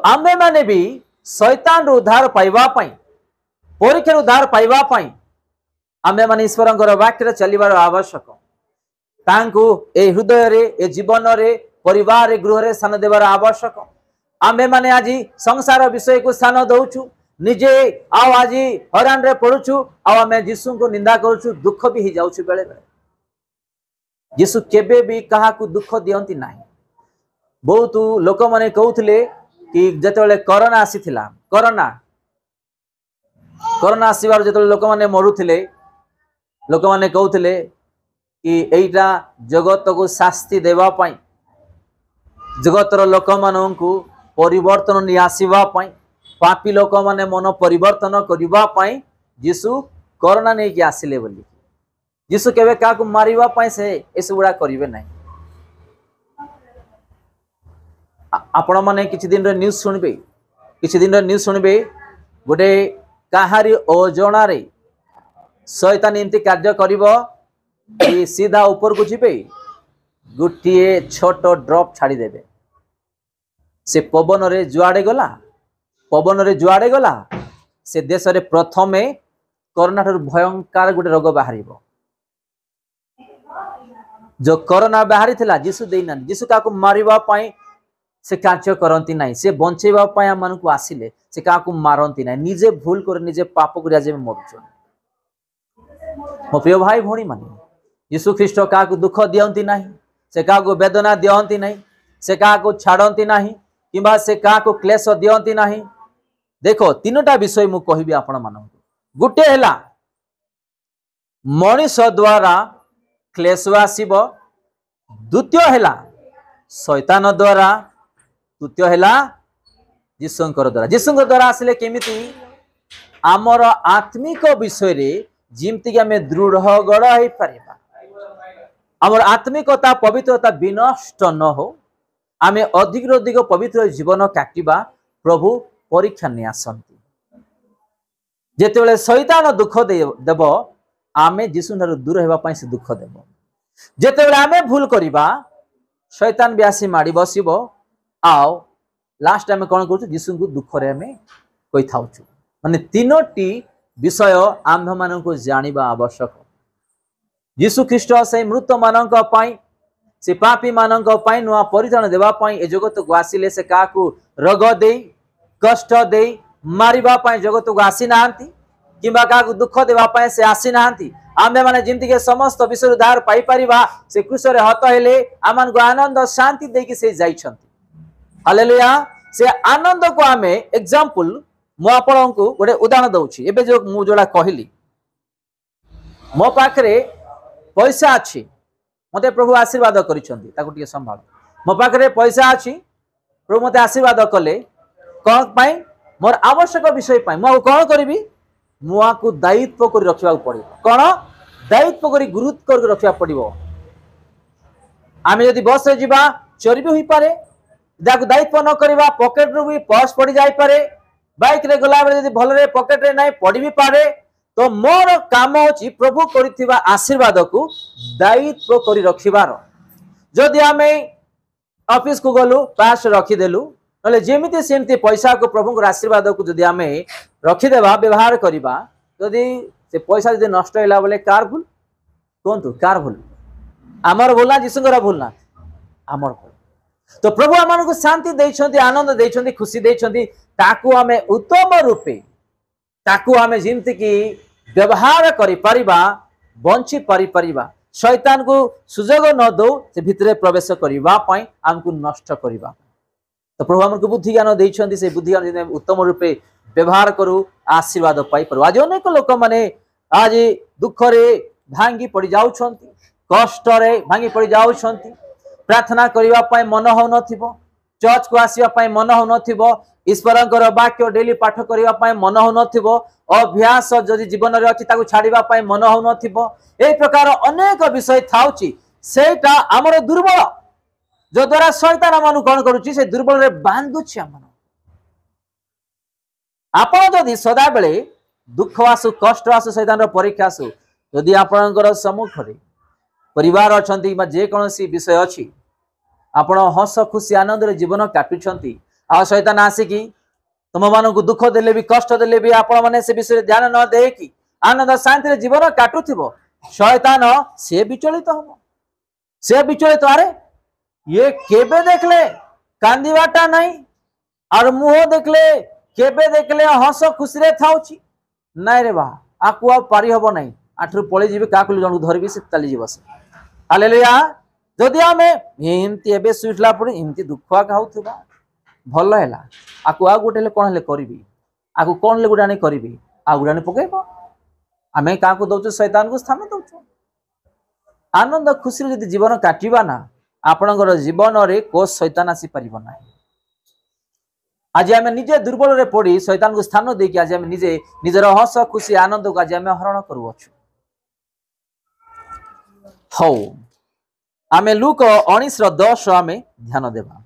आमे माने भी शैतान उद्धार पाइबा पई परीक्षा उद्धार पाइबा पई आमे माने ईश्वरंकर वाक्य चलिबार आवश्यक तांको ए हृदय रे ए जीवन रे परिवार रे गृह रे स्थान देबार आवश्यक आमे माने आज संसार विषय को स्थान दउछु निजे आओ आज हैरान रे पड़ुछु आ आमे यीशु को निंदा करूछु दुख भी ही जाउछु बेले बेले यीशु केबे भी कहा को दुख दियंती नाही बहुत लोक माने कहउथले कि जतले कोरोना आसीथिला कोरोना आसीबार जतले लोक माने मरुथिले लोक माने कहउथले कि एइटा जगत को शास्ति देवा पाई जगतर लोक माननकु परिवर्तन नि आसीबा पाई पापी लोक माने मन परिवर्तन करिबा पाई यीशु कोरोना नै कि आसिले बोली यीशु केबे का को मारिबा पाई से एसुडा करिवे नै आपण माने किछि दिन रे न्यूज़ सुनबे गोटे काहारी ओजोना रे शैतान एंती कार्य करिवो कि सीधा ऊपर को जिबे गुटिए छोट ड्रॉप छाड़ी देबे से पवन रे जुआड़े गला से देश रे प्रथमे कोरोना ठार भयंकर गोटे रोग बाहरिबो जो कोरोना बाहरी थिला यीशु देना यीशु का को मारिबा पाई से कार्य करती ना से बंचेबा पाई हम मानकु आसिले से का को मारंती ना निजे भूल कर निजे पाप कर आज मरुछ मो प्रिय भाई भणी माने यीशु ख्रीष्ट का को दुख दियंती नाही से का को वेदना दियंती नाही से का को छाड़ंती नाही किबा से का को क्लेश दियंती नाही देखो तीनोटा विषय मु कहिबी आपण मानकु गुटे हैला मनुष द्वारा क्लेश आसीबो द्वितीय हैला शैतान द्वारा तृतीय हैला यीशुंकर द्वारा आसिले केमिति आमर आत्मिक विषय रे जिमति के हमें दृढ़ गढ़ हो पारिबा आमर आत्मिकता पवित्रता विनष्ट न हो आमे अधिक अधिक पवित्र जीवन काटिबा प्रभु परीक्षा नि आसंती जेतेबेले शैतान दुख देव आमे यीशु नर दूर हेबा पई से दुख देव जेतेबेले आमे भूल करिबा शैतान भी आसी माड़ी बसिबो आओ लास्ट टाइम कौन करूँ यीशु को दुख रे हमें कही था माने तीनोटी विषय आम्भ मान को जानिबा आवश्यक यीशु ख्रीष्ट से मृत मानक पाई से पापी मानक पाई नुआ परिधान देवा पाई ए जगत को आसिले से का को रोग दे कष्ट दे मारिबा पाई जगत को आसी नांती किबा का को दुख देवा पाई से आसी नांती आमे माने जिंदगी के समस्त विषय उद्धार पाई परिबा से क्रूस रे हत हेले आमान को आनंद शांति दे के से जाई छंती हालेलुया से आनंद को आमे एग्जांपल मु आपन को गोटे उदाहरण दउछि एबे जो मु जोडा कहली मो पाखरे पैसा अछि मते प्रभु आशीर्वाद करिसंती ताको टिके संभाल मो पाखरे पैसा अछि प्रभु मते आशीर्वाद कले कोन पाई मोर आवश्यक विषय पाई मु कोन करबी मुआ को दायित्व कर रखिबा पड़िबो कोन दायित्व करी गुरुत्व कर रखिबा पड़िबो आमे यदि बस रे जिबा चोरी भी होई पारे जाको दायित्व न करबा पॉकेट रू भी पर्स पड़ी जाई पारे बाइक रे गला बेले यदि भल रे पॉकेट रे नाही पड़ी भी पारे तो मोर काम होची प्रभु करिथिबा आशीर्वाद को दायित्व करी रखिबार जदि आमे ऑफिस को गलु पास रखी देलु नले जेमिति सेमति पैसा को प्रभु को आशीर्वाद को जदि आमे रखी देबा व्यवहार करबा जदि से पैसा जदि नष्ट हैला बोले कार भूल कोंतु कार भूल हमर भूल ना यीशुंकर भूल ना हमर भूल तो प्रभु आमान को शांति देइछंती आनंद देइछंती खुशी देइछंती ताकू हमें उत्तम रूपे ताकू हमें जिंदगी की व्यवहार करि परिबा बंची परिबा शैतान को सुजोग न दो से भितरे प्रवेश करबा पई हमकु नष्ट करबा तो प्रभु हमन को बुद्धि ज्ञान देइछंती से बुद्धि ज्ञान उत्तम रूपे व्यवहार करू आशीर्वाद पाई पर आज अनेक लोक माने आज दुख रे भांगी पड़ी जाउछंती कष्ट रे भांगी पड़ी जाउछंती प्रार्थना करिबा पाई मन हो नथिबो चर्च को आसीबा पाई मन हो नथिबो ईश्वरंकर वाक्य डेली पाठ करिबा पाई मन हो नथिबो अभ्यास जदि जीवन रे अछि ताकू छाड़ीबा पाई मन हो नथिबो ए प्रकार अनेक विषय थाउची सेटा हमर दुर्बल जो द्वारा शैतान हमन कोन करूची से दुर्बल रे बांधुची हमन आपण जदि सदा बेले दुख आसु कष्ट आसु शैतान रो परीक्षा आसु जदि आपणकर सम्मुख रे परिवार अछंती जे कोनोसी विषय अछि आपण हस खुशी आनंद रे जीवन काटुछंती आ शैतान आसिकी तुम मान को दुख देले भी कष्ट देले भी आपण माने से विषय ध्यान न दे कि आनंद शांति जीवन काटुथिबो शैतान से विचलित हो से विचलित अरे ये केबे देखले कांदीवाटा नहीं और मुह देखले केबे देखले हस खुशी रे थाउची नाइ रे बा आकु आ पारी हबो नहीं आठरु पळी जीवे काकुली जण धरबी से चली जीव से हालेलुया जदि आमे एमती एबे सुइटला पड़ी एमती दुखवा खाउथबा भल हैला आकु आ गोटे ले कोन ले करबी आकु कोन ले गुडानी करबी आ गुडानी पकेबो आमे काकु दउछु शैतान को स्थान दउछु आनंद खुशी रे जदि जीवन काटिबा ना आपणकर जीवन रे को शैतान आसी परिबो ना आज आम निजे दुर्बल रे पड़ी शैतान को स्थान देकी आज आम निजे निजर हस खुशी आनंद को आज आम हरण करूछु हौ आमे लूक 19:10 आमे ध्यान देबा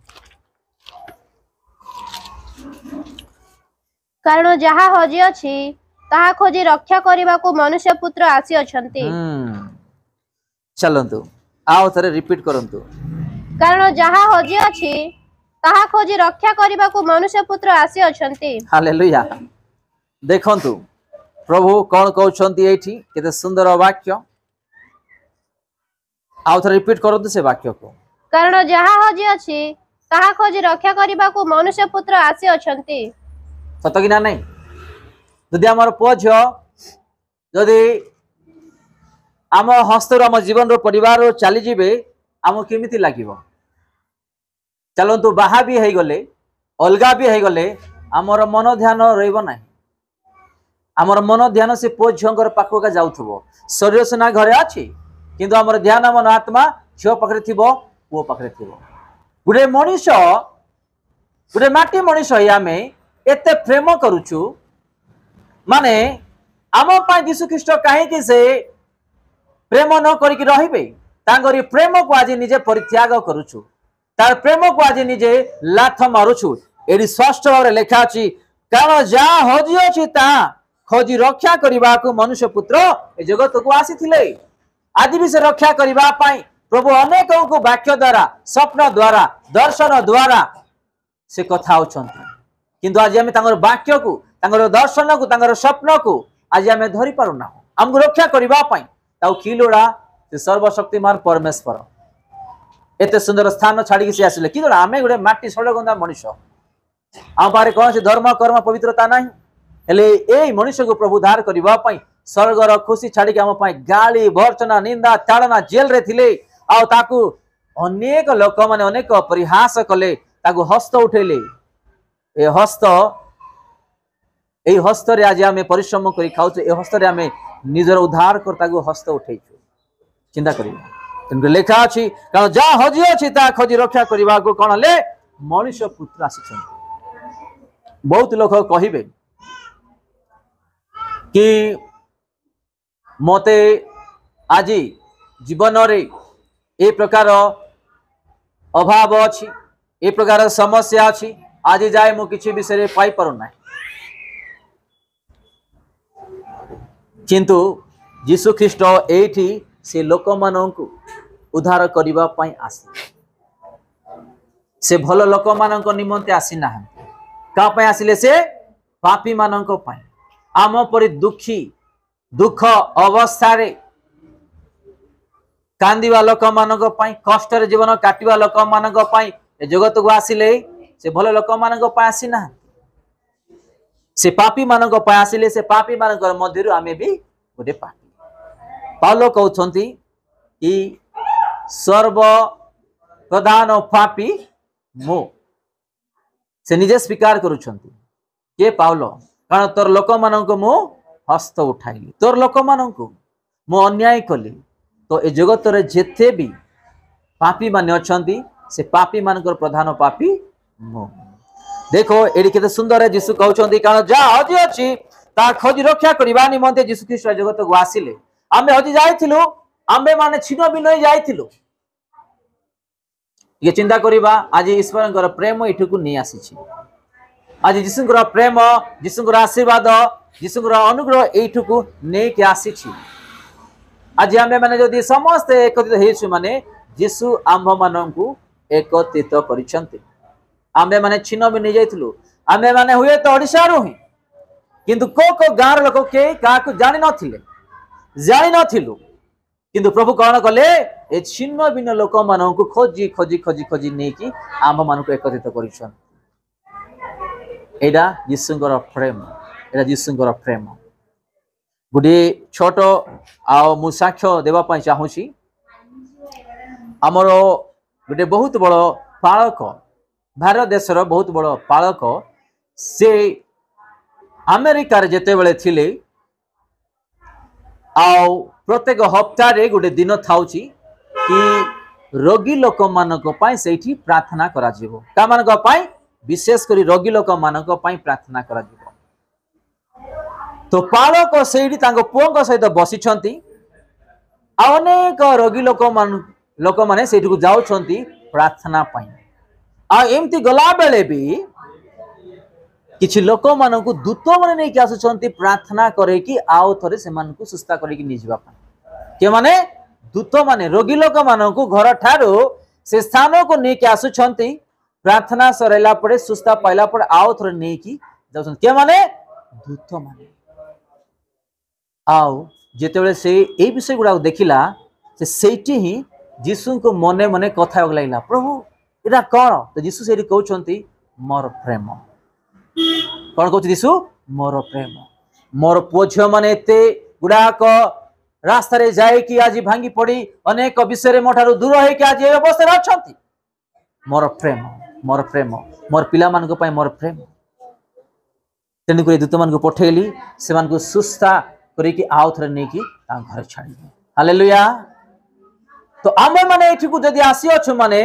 कारण जहा हजी अछि ताहा खोजी रक्षा करबा को मनुष्य पुत्र आसी अछंती चलंतु आओ थरे रिपीट करंतु कारण जहा हजी अछि ताहा खोजी रक्षा करबा को मनुष्य पुत्र आसी अछंती हालेलुया देखंतु प्रभु कोन कहउछंती एठी केते सुंदर वाक्य आओ थरे रिपीट करंतु से वाक्य को कारण जहा हजी अछि ताहा खोजी रक्षा करबा को मनुष्य पुत्र आसी अछंती सत कि ना नहीं जदि आमर पुओ झियो जदि आम हस्तर आम जीवन रो परिवार चली जीवे आम केमिति लागिवो चलंतु बाहा भी है गले अलगा भी है गले आमर मन ध्यान रहइबो नाही आमर मन ध्यान से पुओ झियोंकर पाखका जाउथबो शरीर सेना घरे अछि किंतु आमर ध्यान मन आत्मा झियो पाखरे थिबो पुओ पाखरे थिबो गुडे मनीष गुडे माटी मनीष है आमे एते प्रेम करूछु माने आम पा यीशु ख्रीष्ट काहे कि से प्रेम न करिक रहिबे तांगरी प्रेम को आज निजे परित्याग करूछु तार प्रेम को आज निजे लाथ मारुछु एडी स्पष्ट भाव लेखा अछि कारण जा हजी अछि ता खोजी रक्षा करबा को मनुष्य पुत्र ए जगत को आसीथिले आज भी से रक्षा करबा पाई प्रभु अनेक को वाक्य द्वारा स्वप्न द्वारा दर्शन द्वारा से कथा होछंती किंतु आज आम वाक्य को दर्शन को स्वप्न को आज आम धरी पारुना आमको रक्षा करने कि लोड़ा से सर्वशक्तिमान परमेश्वर एते सुंदर स्थान छाड़ी से आसिले कि लोड़ा आम गोटे माटी सड़गंदा मनीष आम पारे कौन से धर्म कर्म पवित्रता ना हेले ए मनुष्य को प्रभु उद्धार करने स्वर्गर खुशी छाड़ी आम गाली भर्सना निंदा ताड़ना जेल रे थिले आउ ताकू अनेक लोक माने अनेक परिहास कले ताकू हस्त उठेले ए हस्त रे आज आम परिश्रम करी खाऊ ए हस्त रे आम निजर उद्धार करता हस्त उठे चिंता कर लेखा अच्छी कारण जहाँ हजी अच्छी खोजी रक्षा करने को कौन ले मनुष्य पुत्र आसी बहुत लोग कहे कि मते आज जीवन रे ए प्रकार अभाव अच्छी ए प्रकार समस्या अच्छी आज जाए मु किसी विषय पाई पारुना किंतु यीशु ख्रीष्ट एठी से लोक माननकु उद्धार करिबा पई आसी से भल लोक माननक निमंते आसी ना का पई आसिले से पापी माननक पई आम परि दुखी दुख अवस्था रे कांदिवा लोक माननक पई कष्ट रे जीवन काटिवा लोक माननक पई ए जगत को आसिले से भल लोक माननक पई आसी ना से पापी माननक पई आसिले से पापी माननक मध्यरु आमे भी गोटे पापी पाउलो कहउछंती कि सर्व प्रधान पापी मो से निजे स्वीकार करूछंती के पाउलो कारण तोर लोक माननक मो हस्त उठाइली तोर लोक माननक मो अन्याय कली तो ए जगत रे जेते भी पापी माने अछंती से पापी मानकर प्रधान पापी मो देखो एडी केते सुंदर है यीशु कहउछंती कारण जा हजी अछि ता खोजी रक्षा करबा निमंते यीशु ख्रीष्ट जगत को आसिले आमे हजी जाइथिलु आमे माने छिनो भी नहीं जाइथिलु ये चिंता करिबा आज ईश्वरଙ୍କର प्रेम एठुकु नहीं आसीछि आज यीशुଙ୍କର प्रेम यीशुଙ୍କର आशीर्वाद यीशुଙ୍କର अनुग्रह एठुकु नै के आसीछि आज आमे माने जदी समस्त एकत्रित हेछु माने यीशु आम्भ माननकु एकत्रित करिसंती आमे माने छिन्न भी नहीं जाइथिलु आमे माने हुए तो ओडिसा रु ही किंतु को गाँव लोक के काकु जानि नथिलु किंतु प्रभु कौन कले ए छिन्न भिन्न लोक मानकु खोजी खोजी खोजी खोजी नहीं कि आम मानकु एकत्रित करिछन एडा यीशुंकर प्रेम एडा यीशुंकर प्रेम गुडी छोट आओ मु साक्ष्य देवा पई चाहूची हमरो गुडी बहुत बड़ पालक भारत देशर बहुत बड़ पालक से अमेरिका रे जेते बेले थिले आओ प्रत्येक हप्ताह गोटे दिन थाउची कि रोगी लोक मानक पई सेठी प्रार्थना करा जिवो का मानक पई विशेष करी रोगी लोक मानक पई प्रार्थना करा जिवो तो पालक सेठी तांको पुओंक सहित बसिछंती अनेक रोगी लोक माने सेठी को जाउछंती प्रार्थना पई आ एमती गला बेले भी किछि लोक मानकु दूत माने नै कि आसुछंती प्रार्थना करे कि आओ थरे से मानकु सुस्ता करे कि निजबा पई के माने दूत माने रोगी लोक मानकु घर ठारो से स्थान को नै कि आसुछंती प्रार्थना सरेला पड़े सुस्ता पाइला पड़े आओ थरे नै कि जाउछन के माने दूत माने आओ जेतेबेले से ए विषय गुडा देखिला से सेठी ही यीशु को मने मने कथा लागला प्रभु एटा कोन तो यीशु सेठी कहउछंती मोर प्रेम कौन कहते दिशु मोर प्रेम मोर पुओ झील मैंने एते गुड़ाक रास्ता रे जाए कि आज भांगी पड़ी अनेक विषय मोठारू दूर है कि आज ये अवस्था अच्छा मोर प्रेम मोर पिला मान को पाई मोर प्रेम तेणुक दूत मान को पठेली से सुस्था करिकी आउ थरे नहीं कि घर छाड़ी हालेलुया तो आमे माने एठी को जदी आसी अछु माने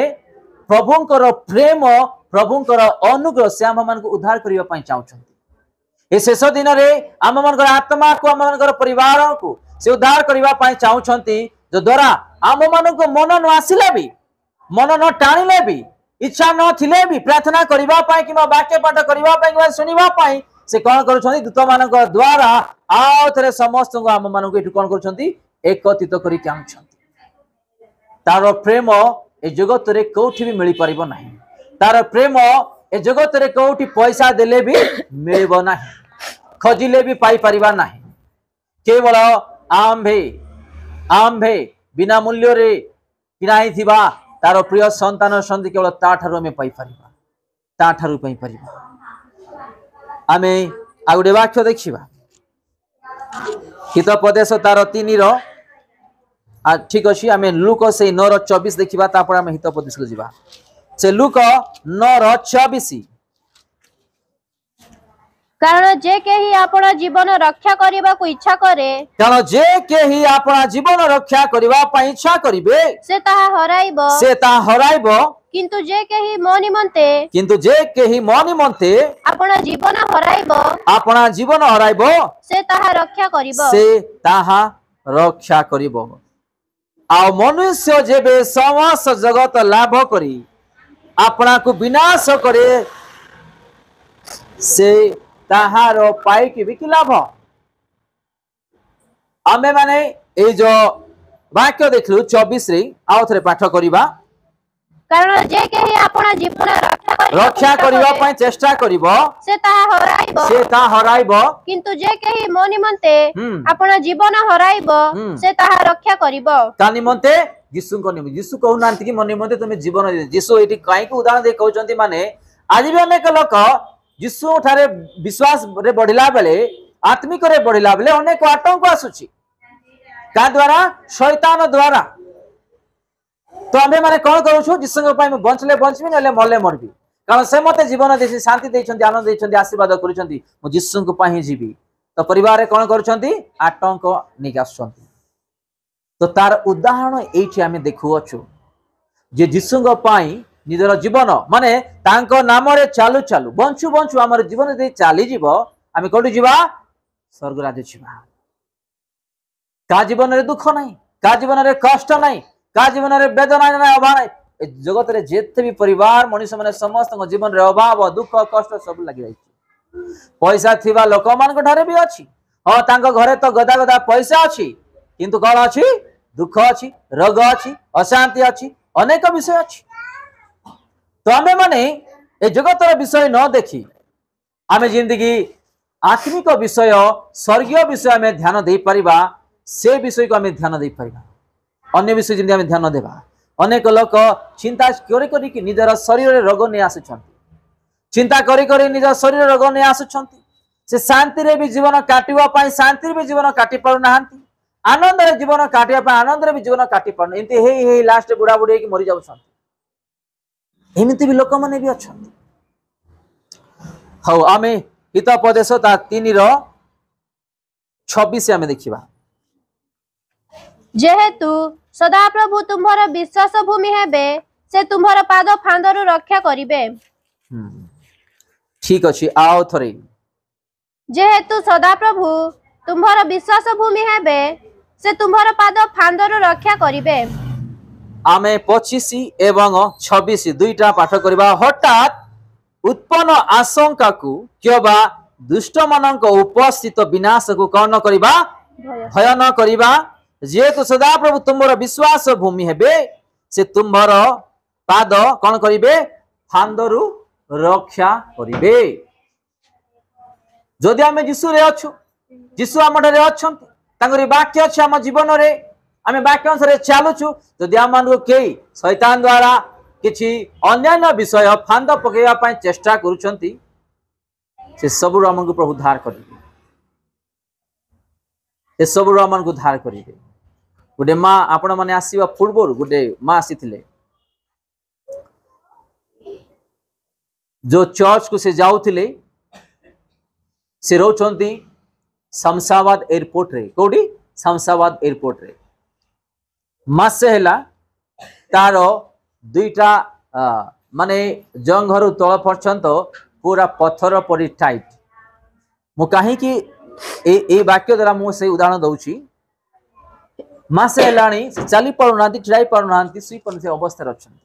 प्रभुंकर प्रेम प्रभुंकर अनुग्रह से आम मान को उद्धार करने पाई चाहते ए शेष दिन रे आम मान आत्मा को आम मान परिवार को से उद्धार करने पाई चाहते जो द्वारा आम मान को मन न आसिले भी मन न टाणिले भी इच्छा न थिले भी प्रार्थना करने पाई कि वाक्य पाठ करने पाई सुनिबा पाई से कौन करुछंती दूत मान द्वारा आउ थरे समस्त को आम मान को कौन करुछंती एकत्रित करिक आउछंती तार प्रेम ए जगत रे कोठी भी मिली परिबो नाही तार प्रेम ए जगत रे कोठी पैसा देले भी मिलबो नाही खोजिले भी पाई परिबा नाही केवल आम्भे बिना मूल्य रे किनाई थिबा तार प्रिय संतान संति केवल ता ठारु हमें पाई परिबा ता ठारु पाई परिबा आमे आ गुटे वाक्य देखिबा हितोपदेश तार 3 रो आ ठीक अछि आमे लूक से 9 रो 24 देखिबा तापर आमे हितोपदेश को जिबा से लूक 9 रो 24 कारण जे केही आपन जीवन रक्षा करबा को इच्छा करे कारण जे केही आपन जीवन रक्षा करबा पई इच्छा करिवे से ताहा हराइबो किंतु जे केही मो निमंते आपन जीवन हराइबो से ताहा रक्षा करिबो आ मनुष्य जेबे समस्त जगत लाभ करी अपना को विनाश करे से ताहार पाई कि भी लाभ आमे माने ए जो वाक्य देखलु 24 रे आउ थरे पाठ करिबा कारण जे केही आपन जीवन रक्षा करिबा पई चेष्टा करिवो से ता हराइबो किंतु जे केही मो निमंते आपन जीवन हराइबो से ताहा रक्षा करिवो ता निमंते यीशु को निमंते यीशु कहू नांती कि मो निमंते तुमे जीवन यीशु एठी काई को उदाहरण दे कहउचंती माने आज भी अनेक लोक यीशु ठारे विश्वास रे बढ़िला बेले आत्मिक रे बढ़िला बेले अनेक आतंक आसुची का द्वारा शैतान द्वारा तो आमे माने कोन करू छु यीशु को पाई बंचले बंचबी नले मरले मरबी कारण से मते जीवन देसी शांति देछंती आनंद देछंती आशीर्वाद करूछंती मो यीशु को पाई जीवी तो परिवार रे कोन करूछंती आतंक निगासछंती तो तार उदाहरण एठी आमे देखु अछु जे यीशु को पाई निजर जीवन माने तांको नाम रे चालू चालू बंचु बंचु हमर जीवन दे चाली जीवो आमे कोठी जीवा स्वर्ग राज्य जीवा का जीवन रे दुख नाही का जीवन रे कष्ट नाही का जीवन रे वेदना नाही अभाव नाही जगत रे जेते भी परिवार मनुष्य माने समस्त जीवन रे अभाव दुख कष्ट सब लागि जाई पैसा थिबा लोक मान को ठारे भी अछि हां तांको घरे तो गदा गदा पैसा अछि किंतु कोन अछि दुख अछि रोग अछि अशांति अछि अनेक विषय अछि तो आमे माने ए जगतर विषय न देखी आम जिंदगी आत्मिक विषय स्वर्गीय विषय आम ध्यान दे पारिबा से विषय को आम ध्यान दे पारिबा अन्य विषय जमी आम ध्यान देवा। अनेक लोक चिंता करी निजर शरीर रे रोग नहीं आसुछंती चिंता करी निजर शरीर रोग नहीं आसुछंती से शांति रे भी जीवन काटिबा पाई शांति रे भी जीवन काटि पारु नाहंती आनंद रे जीवन काटिबा पाई आनंद रे भी जीवन काटि पारु एंती हे लास्ट बुढ़ा बुढ़ी की मरि जाउछंती एमिति भी लोक माने भी अछंती। हौ आमे हितोपदेश ता 3:26 आमे देखिबा जेहेतु सदाप्रभु तुम्हारा विश्वास भूमि हेबे से तुम्हारा पाद फांदरु रक्षा करिवे। ठीक अछि आओ थरे जेहेतु सदाप्रभु तुम्हारा विश्वास भूमि हेबे से तुम्हारा पाद फांदरु रक्षा करिवे। आमे 25 एवं 26 दुईटा पाठ करबा। हठात उत्पन्न आशंका को क्योबा दुष्ट मानक उपस्थित विनाश को कौन करिबा भय न करिबा जेहेतु सदाप्रभु तुमर विश्वास भूमि हेबे से तुमर पाद कौन करिवे फांदरु रक्षा करिवे। जदि आमे यीशु रे अछु यीशु आम रे अछंती तांगरी वाक्य अछि आम जीवन रे आमे वाक्य अनुसार चालुछु जदि आम के शैतान द्वारा किछि अन्यान्य विषय फांद पकेवा पई चेष्टा करूछंती से सबु हमन प्रभु उद्धार करिवे ए सबु हमन को उद्धार करिवे। गोटे माँ आपण माने आसीबा पूर्व गोटे माँ आसीथिले जो चर्च को से जाउथिले से रोचंती शमशाबाद एयरपोर्ट रे कोडी शमशाबाद एयरपोर्ट रे मासे हैला तारो दुईटा माने जंघरु तळ पर्यंत पूरा पत्थर परि टाइट मु काहे कि ए वाक्य द्वारा मु से उदाहरण दउची मासे हेलाणी से चली पारुनांती ट्राई पारुनांती सुई पन से अवस्था रछंती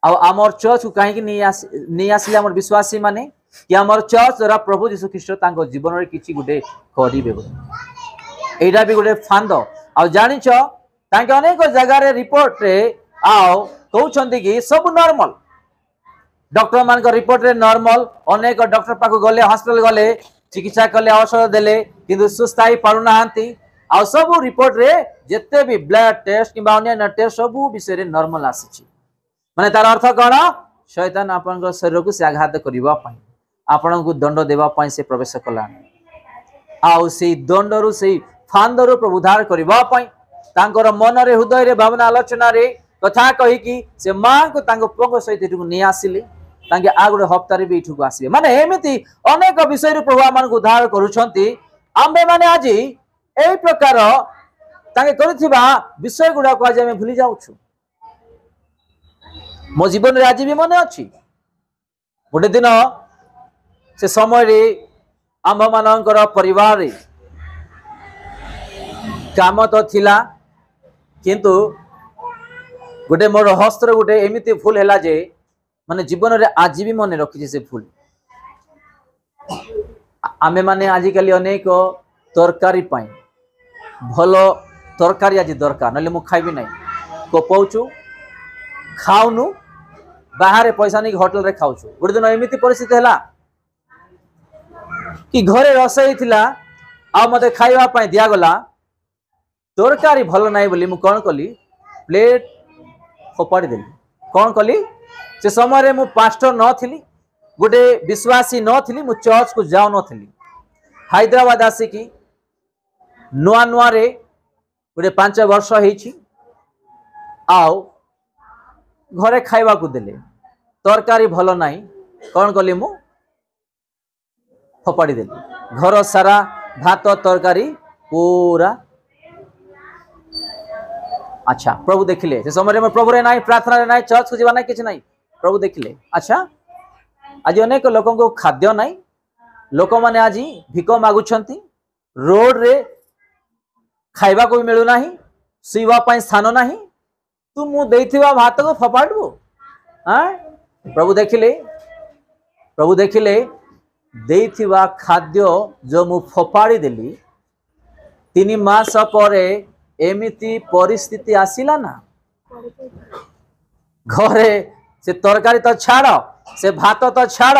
आ हमर चर्च को काहे कि नहीं आसिले हमर विश्वासी माने कि हमर चर्च द्वारा प्रभु यीशु ख्रीष्ट तांको जीवन रे किछि गुटे करिबे एटा भी गुटे फांद आ जानि छ तांके अनेक जगह रे रिपोर्ट रे आओ कहउछंती कि सब नॉर्मल डॉक्टर मान को रिपोर्ट रे नॉर्मल अनेक डॉक्टर पाको गले हॉस्पिटल गले चिकित्सा कले औषध देले किंतु सुस्थ होई पारु नाहंती आ सब रिपोर्ट रे जेते भी ब्लड टेस्ट किबा अन्य टेस्ट सब विषय रे नॉर्मल आसीछि माने तार अर्थ कोन शैतान आपन शरीर को से आघात करबा पई आपन को दंड देबा पई से प्रवेश कला आ से दंड रु से फांद रु प्रभु उद्धार करबा पई तांकर मन रे हृदय रे भावना आलोचना रे कथा कहि कि से मां को तांको पंग सहित एठु नै आसिले तांके आ गुडे हप्ता रे भी एठु को आसीबे माने एमिति अनेक विषय रे प्रभु आमान को उद्धार करूछंती आम्बे माने आजी एई प्रकार तांके करिथिबा विषय गुडा को आज हम भूली जाउछु मो जीवन रे आज भी मने अछि गोटे दिन से समय रे आम मानकर परिवार रे काम तो थिला किंतु गोटे मोर हस्तर गोटे एमिति फूल हैला जे माने जीवन रे आज भी मने रखि से फूल आमे माने आजिकली अनेक तरकारी पाई भलो तरकारी आज दरकार नले मु खाइबी नै को पौचु खाउनु बाहर पैसा नहीं होटल रे खाउछु गोटे दिन एमिति परिस्थिति हैला कि घरे रसोई थिला आ मते खाइबा पाई दिया गला तरकारी भलो नाही बोली मु कोन कली प्लेट फोपाड़ी देली कोन कली से समय रे मु पास्टर न थिली गोटे विश्वासी न थिली मु चर्च को जाउ न थिली हैदराबाद आसी की नुआ नुआ रे गोटे 5 वर्ष हेछि आओ घरे खाइबा को देले तरकारी भलो नाही कोन कली मु फोपाड़ी देली घर सारा भात तरकारी पूरा अच्छा प्रभु देखिले से समय में प्रभु रे नाही प्रार्थना रे नाही चर्च को जीवा नाही किछ नाही प्रभु देखिले अच्छा आज अनेक लोकों को खाद्य नाही लोक माने आज भिक मागुछंती रोड रे खाइबा को भी मिलु नाही सुइबा पई स्थान नाही तू मु देइथिबा भात को फपाडबो हां प्रभु देखिले देइथिबा खाद्य जो मु फपाड़ी देली 3 मास परे एमिति परिस्थिति आसिला ना घरे से तरकारी तो छाड़ से भात तो छाड़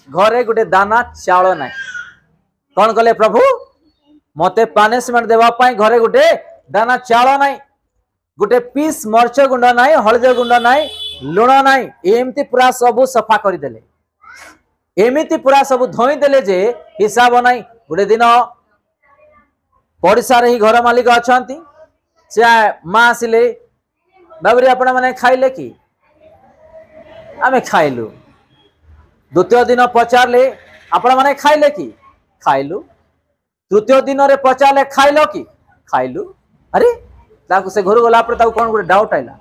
घरे गोटे दाना चाउल ना कौन कले प्रभु मते पनिशमेंट देवाई घरे गोटे दाना चाउल ना गोटे पीस मर्च गुंड ना हलदी गुंड ना लुण ना एमती पूरा सब सफा करदेले एमती पूरा सब धोईदेले जे हिसाब ना गोटे दिन पड़िशार ही घर मालिक अच्छा से माँ आसिले बाबरी आपण मैंने खाइले कि आमे खाइलु द्वितीय दिन पचारे आपण मैंने खाइले कि खाइलु तृतीय दिन रे पचारे खाइल कि खाइलु अरे ताकू से घर गला कौन गोटे डाउट आइला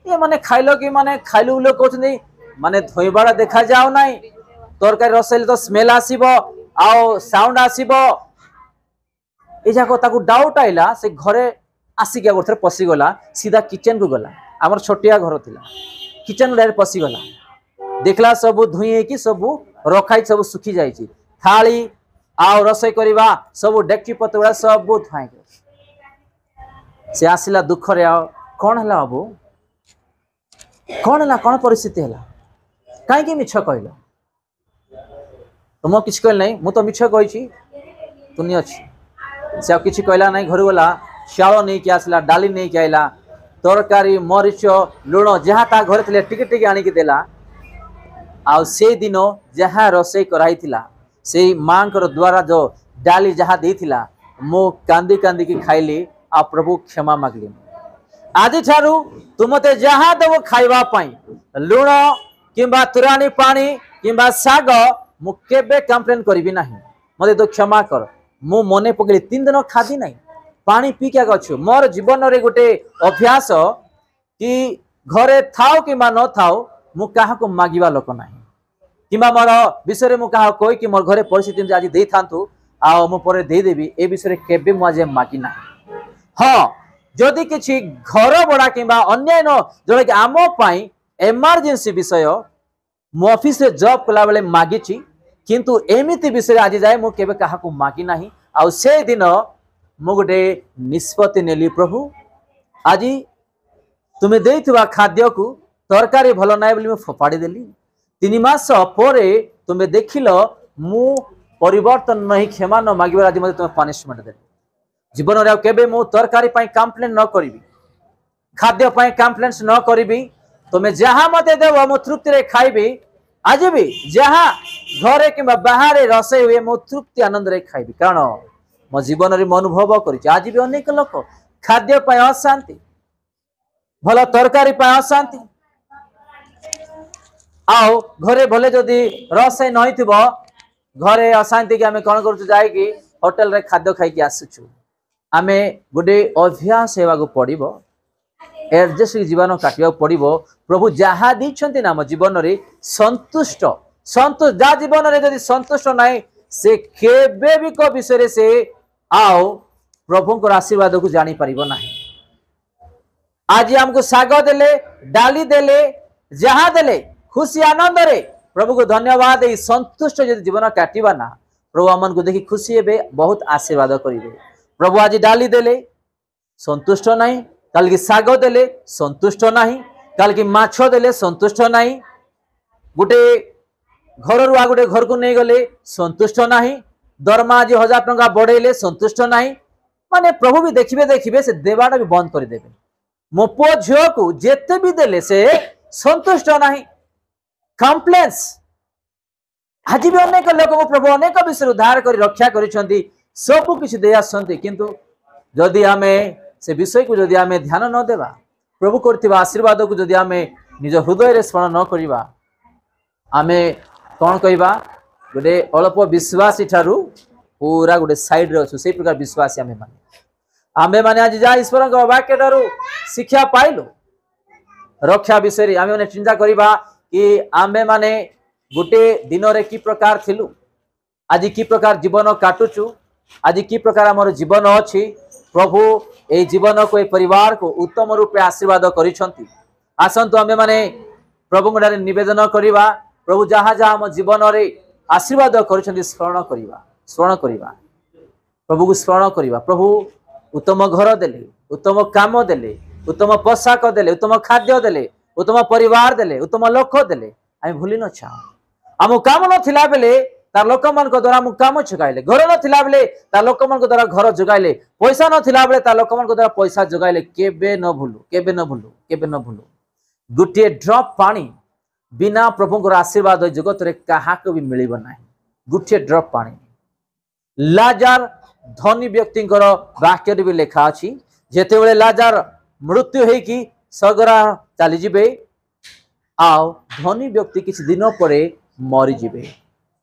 ये माने खाइल कि माने खाइलु बोले कहते माने धोईबाड़ा देखा जाओ ना तरकारी रसैले तो स्मेल आसीबो आओ साउंड आसीबो ए जाको ताकू डाउट आइला से घरे आसिक गोटे पशिगला सीधा किचन को गला आमर छोटिया घर थिला किचन डायरेक्ट पशिगला देखला सब धुई कि सब रखाई सब सुखी जाई थाली आउ रसोई करवा सब डेक्ची पतुड़ा सब धुआई से आसिला दुख रे कौन है बाबू कौन है कौन परिस्थिति है कहीं मिछ कहल तुम कि कहल नहीं मु तो मिछ कही तुनी अच्छी से किसी कहला नहीं घर गला चाउल नहीं कि आसला डाली नहीं कि आइला तरकारी मरीच लुण जहाँ ता घर थे टिके टिके आनिक देला आउ से दिन जहाँ रोसई कराई से माँ द्वारा जो डाली जहाँ देथिला मु कांदी कांदी की खाइली आ प्रभु क्षमा मागली आज ठारू तुमते जहाँ देव खाइबा पाई लुण किंबा तुरानी पानी किंबा साग मु केबे कंप्लेन करिबी नाही मते तो क्षमा कर मु मने पकड़ी 3 दिन खादी नहीं पानी पी क्या गछु मोर जीवन रे गोटे अभ्यास कि घरे थाओ कि न थाओ मु काहा को मागिबा लोक नाही किंबा मोर विषय मु काहा कोई कि मोर घरे परिस्थिति आज दे थांतु आ मु परे दे देबी ए विषय केबे मु आज मागी नाही हां जदि किछि घर बड़ा किंबा अन्य जोड़ा कि आम पाई इमरजेंसी विषय मु ऑफिस रे जॉब कला बेले मागिछि किंतु एमिति विषय आज जाए मु केबे काहा को मागी नाही आ से दिन मु गोटे निष्पत्ति नेली प्रभु आज तुम्हें देइथवा खाद्य को तरकारी भल ना बोली फोपाड़ी देली 3 मास पर तुम्हें देखिल मु परिवर्तन नहीं क्षमा न मागिबार आज मते तुम्हें पनिशमेंट देली जीवन रे केबे मु तरकारी पाई कंप्लेन न करिवि खाद्य पाई कंप्लेंट्स न करिवि तुम्हें जहाँ मते देव मु तृप्ति रे खाइबी आज भी जहाँ घरे कि बाहर रसई हुए मु तृप्ति आनंद रे खाइबी कारण मो जीवन रे अनुभव करी आज भी अनेक लोक खाद्य पाई अशांति भल तरकारी पाई अशांति आओ घरे भले जदि रसई नई थिबो घरे अशांति कि आमे कोन करछु जाय कि होटल रे खाद्य खाई कि आसुछु आमे गोटे अभ्यास हेबाको पड़िबो एडजस्ट जीवन काटिया पड़िबो प्रभु जहाँ दी ना मो जीवन रे संतुष्ट संतुष्ट जा जीवन रे जदि संतुष्ट नाई से केबे भी को विषय से आओ प्रभु को आशीर्वाद को जानी परिबो नाही आज हमको साग देले डाली देले जहाँ देले खुशी आनंद रे प्रभु को धन्यवाद ए संतुष्ट जदि जीवन काटिबा ना प्रभु हमन को देखि खुशी हेबे बहुत आशीर्वाद करिवे प्रभु आज डाली देले संतुष्ट नाही कल की साग देले संतुष्ट नाही कल की माछ देले संतुष्ट नाही गोटे घर रु आ गोटे घर को नहीं गले संतुष्ट नाही दरमा आज 1000 टंका बढ़ेले संतुष्ट नाही माने प्रभु भी देखिबे देखिबे से देवाटा भी बंद कर देबे मो पो झियो को जेते भी देले से संतुष्ट नाही कंप्लेंट्स आज भी अनेक लोक को प्रभु अनेक विषय उद्धार कर रक्षा करिसंती सब किछ दे आसंती किंतु जदि आमे से विषय को जदि आमे ध्यान न देबा प्रभु करथिबा आशीर्वाद को जदि आमे निज हृदय रे स्मरण न करिबा आमे कोन कहिबा गोटे अल्प विश्वासी ठारू पूरा गोटे साइड रे अछु से प्रकार विश्वासी आमे माने आज जा ईश्वर को वाक्य ठारू शिक्षा पाइलो रक्षा विषय रे आमे माने चिंता करिबा कि आमे माने गोटे दिन रे की प्रकार थिलु आज की प्रकार जीवन काटुचु आज की प्रकार हमर जीवन अछि प्रभु ए जीवन को ए परिवार को उत्तम रूप में आशीर्वाद करिसंती आसंतु आमे माने प्रभु को निवेदन करिबा प्रभु जहाँ जहाँ हम जीवन रे आशीर्वाद करिसंती स्मरण करिबा प्रभु को स्मरण करिबा प्रभु उत्तम घर देले उत्तम काम देले उत्तम पोशाक देले उत्तम खाद्य देले उत्तम परिवार देले उत्तम लोक देले आम भूली न छा आम काम नथिला बेले तार लोक मान द्वारा आम काम जोगाइले घर नथिला बेले तार लोक मान द्वारा घर जोगाइले पैसा नथिला बेले तार लोक मान द्वारा पैसा जोगाइले केबे न भूलू केबे न भूलू केबे न भूलू गोटे ड्रप पानी बिना प्रभुଙ୍କର आशीर्वाद जगत रे काहाको भी मिलिबो नाही गोटे ड्रप पानी लाजार धनी व्यक्तिଙ୍କର वाक्य भी लेखा अछि जेते बेले लाजार मृत्यु हे कि सगरा चली जिबे आउ धनी व्यक्ति किछ दिन परे मरी जिबे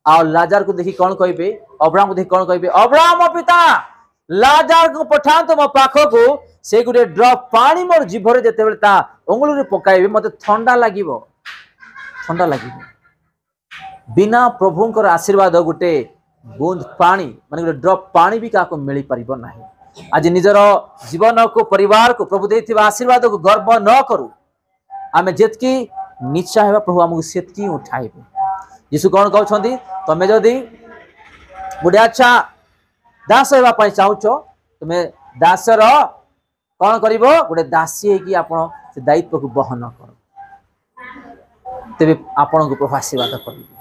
आउ लाजार को देखि कोन कहबे अब्राहम को देखि कोन कहबे अब्राहम पिता लाजार को पठांत मो पाखो को से गुटे ड्रप पानी मोर जीभरे जेते बेले ता अंगुल रे पकाइबे मते ठंडा लागिवो बिना प्रभुंकर आशीर्वाद गोटे बूंद पानी माने गोटे ड्रप पानी भी काको मिली परिबो नाही आज निजर जीवन को परिवार को प्रभु देथिबा आशीर्वाद को गर्व न करू आमे जेतकी निश्चय हेबा प्रभु हमको सेतकी उठाइबे यीशु कोन कहउछंती तमे जदी गोटे अच्छा दास हेबा पई चाहुचो तमे दासर कोन करिवो गोटे दासी हे कि आपण से दायित्व को बहन करो तेरे आपण को प्रभु आशीर्वाद करिबे।